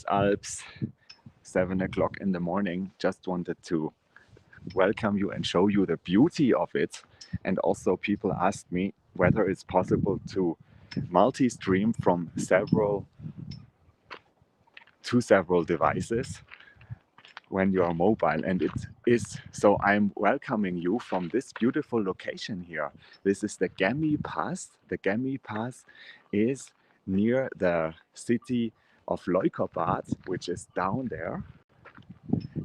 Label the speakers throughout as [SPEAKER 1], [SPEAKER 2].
[SPEAKER 1] Alps, 7 o'clock in the morning. Just wanted to welcome you and show you the beauty of it. And also, people asked me whether it's possible to multi-stream from several devices when you are mobile, and it is. So I'm welcoming you from this beautiful location here. This is the Gemmipass. The Gemmipass is near the city of Leukerbad, which is down there,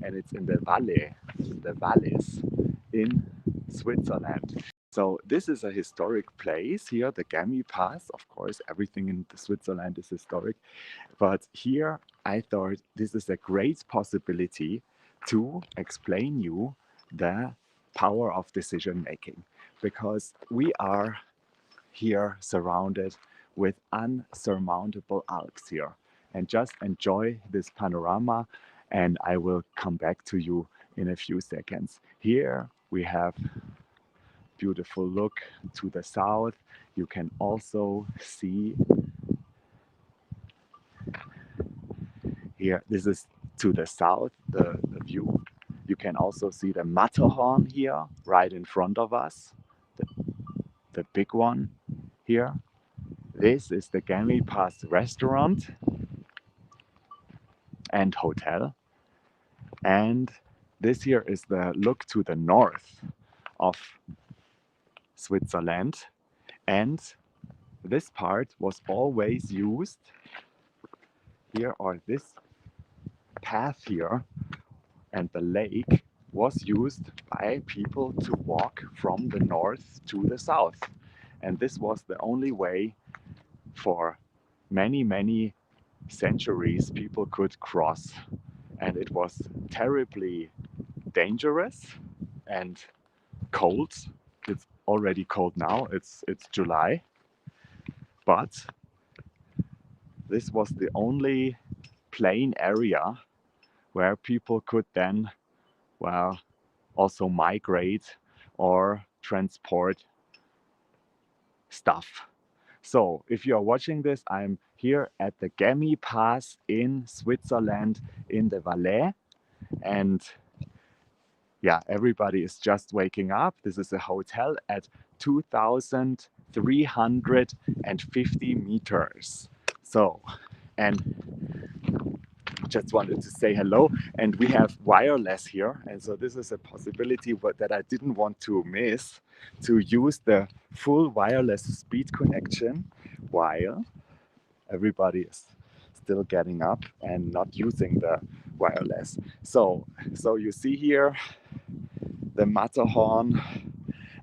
[SPEAKER 1] and it's in the valleys in Switzerland. So this is a historic place here, the Gemmipass. Of course, everything in Switzerland is historic, but here I thought this is a great possibility to explain you the power of decision making, because we are here surrounded with unsurmountable Alps here. And just enjoy this panorama, and I will come back to you in a few seconds. Here we have beautiful look to the south. You can also see here, this is to the south, the view. You can also see the Matterhorn here, right in front of us, the, the big one here. This is the Gemmipass restaurant and hotel. And this here is the look to the north of Switzerland. And this part was always used here, or this path here and the lake was used by people to walk from the north to the south. And this was the only way for many, many centuries people could cross. And it was terribly dangerous and cold. It's already cold now. It's July. But this was the only plain area where people could then, well, also migrate or transport stuff. So if you are watching this, I'm here at the Gemmipass in Switzerland in the Valais. And yeah, everybody is just waking up. This is a hotel at 2,350 meters. So, and just wanted to say hello. And we have wireless here. And so this is a possibility that I didn't want to miss, to use the full wireless speed connection while everybody is still getting up and not using the wireless. So you see here the Matterhorn,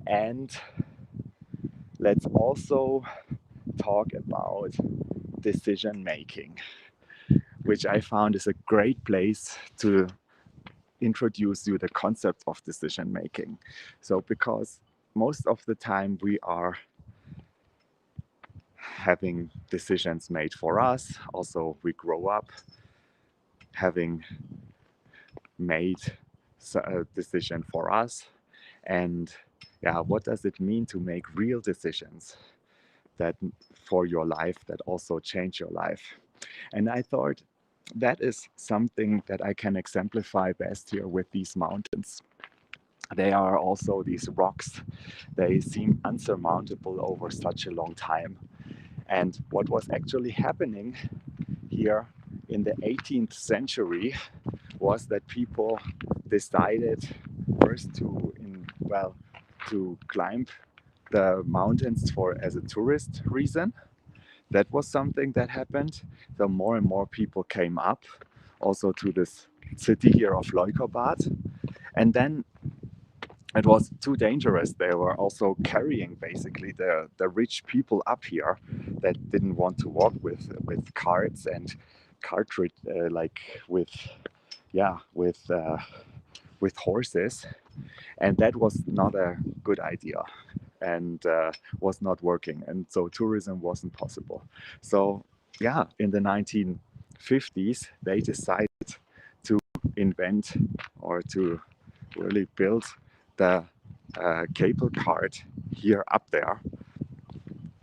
[SPEAKER 1] and let's also talk about decision making, which I found is a great place to introduce you the concept of decision making. So because most of the time we are having decisions made for us, also we grow up having made a decision for us. And yeah, what does it mean to make real decisions that for your life, that also change your life? And I thought that is something that I can exemplify best here with these mountains. They are also these rocks. They seem unsurmountable over such a long time. And what was actually happening here in the 18th century was that people decided first to climb the mountains for as a tourist reason. That was something that happened. So more and more people came up also to this city here of Leukerbad. And then it was too dangerous. They were also carrying basically the rich people up here that didn't want to walk with carts and cartridge like with horses, and that was not a good idea, and was not working, and so tourism wasn't possible. So yeah, in the 1950s they decided to invent or to really build the cable cart here up there,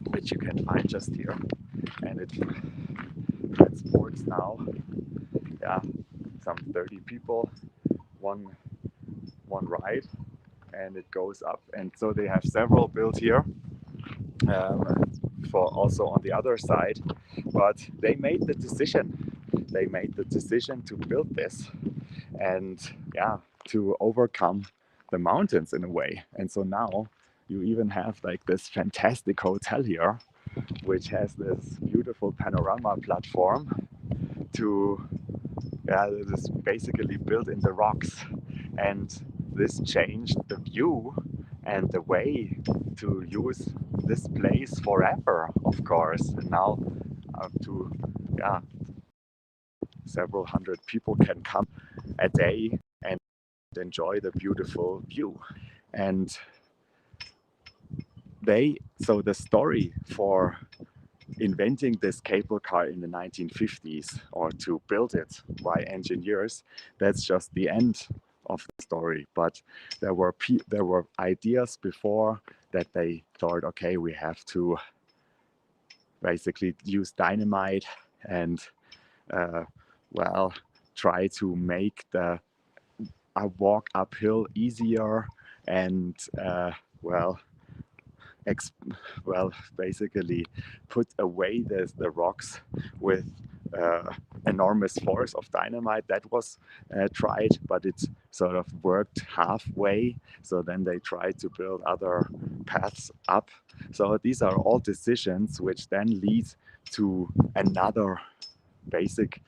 [SPEAKER 1] which you can find just here, and it transports now yeah, some 30 people, one ride, and it goes up. And so they have several built here, for also on the other side. But they made the decision. They made the decision to build this, and yeah, to overcome the mountains in a way. And so now you even have like this fantastic hotel here, which has this beautiful panorama platform to, yeah, this is basically built in the rocks. And this changed the view and the way to use this place forever, of course. And now up to, yeah, several hundred people can come a day and enjoy the beautiful view. And so the story for inventing this cable car in the 1950s, or to build it by engineers, that's just the end of the story. But there were ideas before that they thought, okay, we have to basically use dynamite and well, try to make the walk uphill easier, and well, basically put away the rocks with enormous force of dynamite. That was tried, but it sort of worked halfway. So then they tried to build other paths up. So these are all decisions which then lead to another basic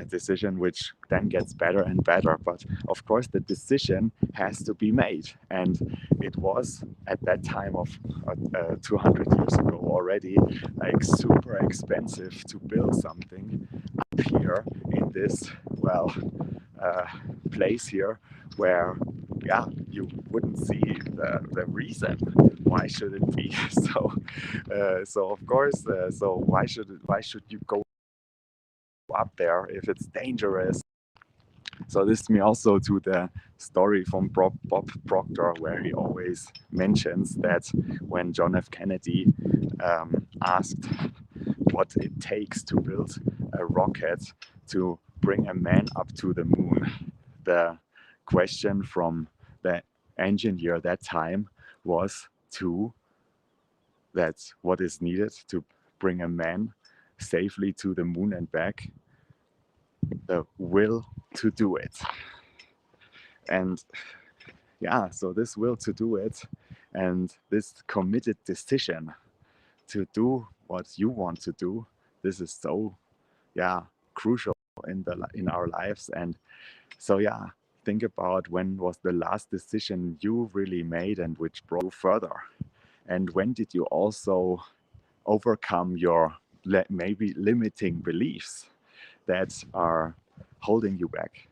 [SPEAKER 1] decision, which then gets better and better. But of course, the decision has to be made, and it was at that time of 200 years ago already like super expensive to build something up here in this place here, where yeah, you wouldn't see the reason why should it be so of course, so why should you go up there if it's dangerous? So this leads me also to the story from Bob Proctor, where he always mentions that when John F. Kennedy asked what it takes to build a rocket to bring a man up to the moon, the question from the engineer at that time was that's what is needed to bring a man safely to the moon and back: the will to do it. And yeah, so this will to do it, and this committed decision to do what you want to do, this is so, yeah, crucial in our lives. And so yeah, think about when was the last decision you really made and which brought you further, and when did you also overcome your maybe limiting beliefs that are holding you back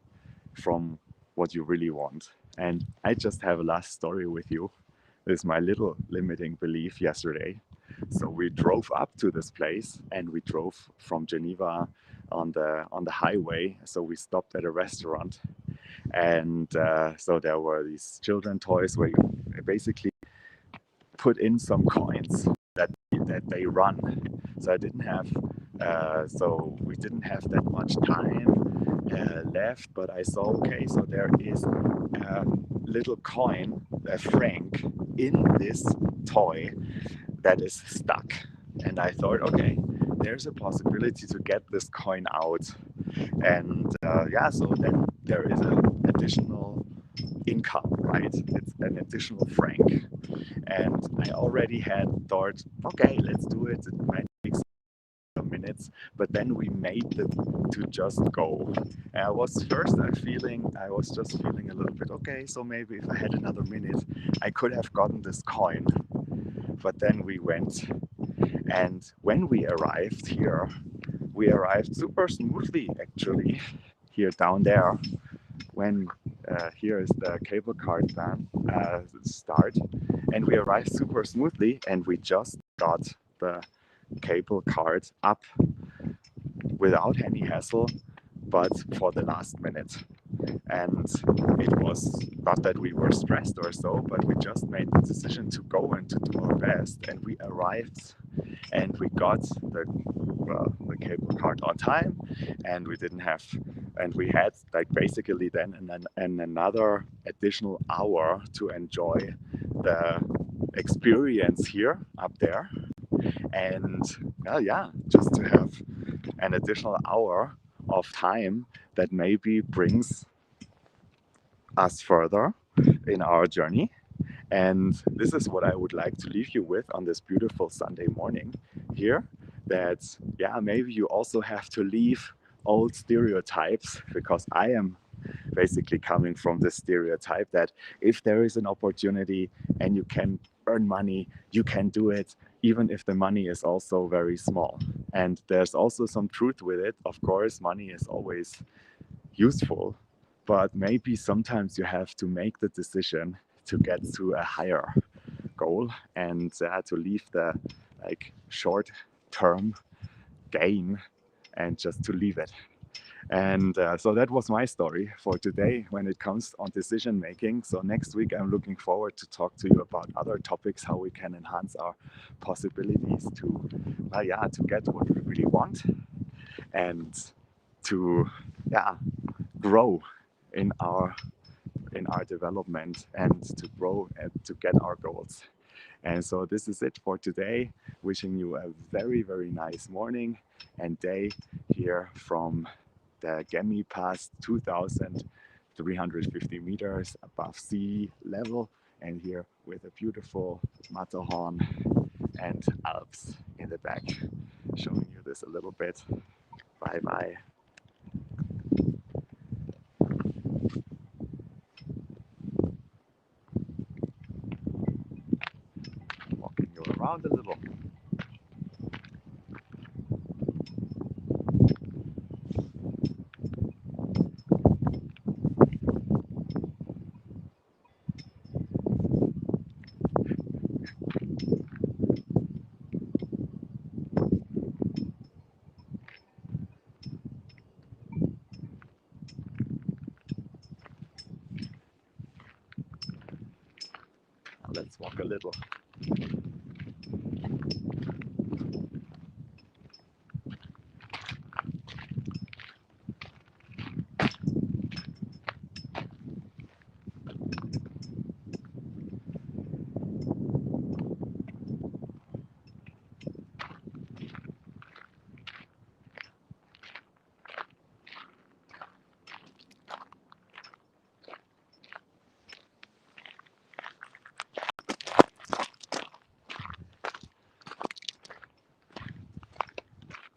[SPEAKER 1] from what you really want. And I just have a last story with you. This is my little limiting belief yesterday. So we drove up to this place, and we drove from Geneva on the highway. So we stopped at a restaurant, and so there were these children toys where you basically put in some coins that they run. So we didn't have that much time left, but I saw, okay, so there is a little coin, a franc, in this toy that is stuck. And I thought, okay, there's a possibility to get this coin out. And yeah, so then there is an additional income, right? It's an additional franc. And I already had thought, okay, let's do it. It might take some minutes, but then we made it to just go. And I was just feeling a little bit, okay, so maybe if I had another minute, I could have gotten this coin. But then we went, and when we arrived here, we arrived super smoothly, actually, here down there. When here is the cable car start, and we arrived super smoothly, and we just got the cable card up without any hassle, but for the last minute. And it was not that we were stressed or so, but we just made the decision to go and to do our best. And we arrived, and we got the cable card on time, and we didn't have, and we had like basically then another additional hour to enjoy the experience here up there. And yeah, just to have an additional hour of time that maybe brings us further in our journey. And this is what I would like to leave you with on this beautiful Sunday morning here, that yeah, maybe you also have to leave old stereotypes, because I am basically coming from the stereotype that if there is an opportunity and you can earn money, you can do it, even if the money is also very small. And there's also some truth with it. Of course, money is always useful, but maybe sometimes you have to make the decision to get to a higher goal and to leave the like short term gain and just to leave it. And so that was my story for today when it comes on decision making. So next week, I'm looking forward to talk to you about other topics, how we can enhance our possibilities to, yeah, to get what we really want and to, yeah, grow in our development and to grow and to get our goals. And so this is it for today. Wishing you a very, very nice morning and day here from the Gemmipass, 2,350 meters above sea level, and here with a beautiful Matterhorn and Alps in the back. Showing you this a little bit. Bye bye. Walking you around a little. Now let's walk a little.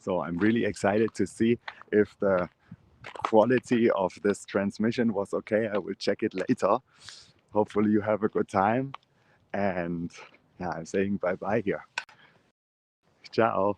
[SPEAKER 1] So I'm really excited to see if the quality of this transmission was okay. I will check it later. Hopefully you have a good time. And yeah, I'm saying bye bye here. Ciao.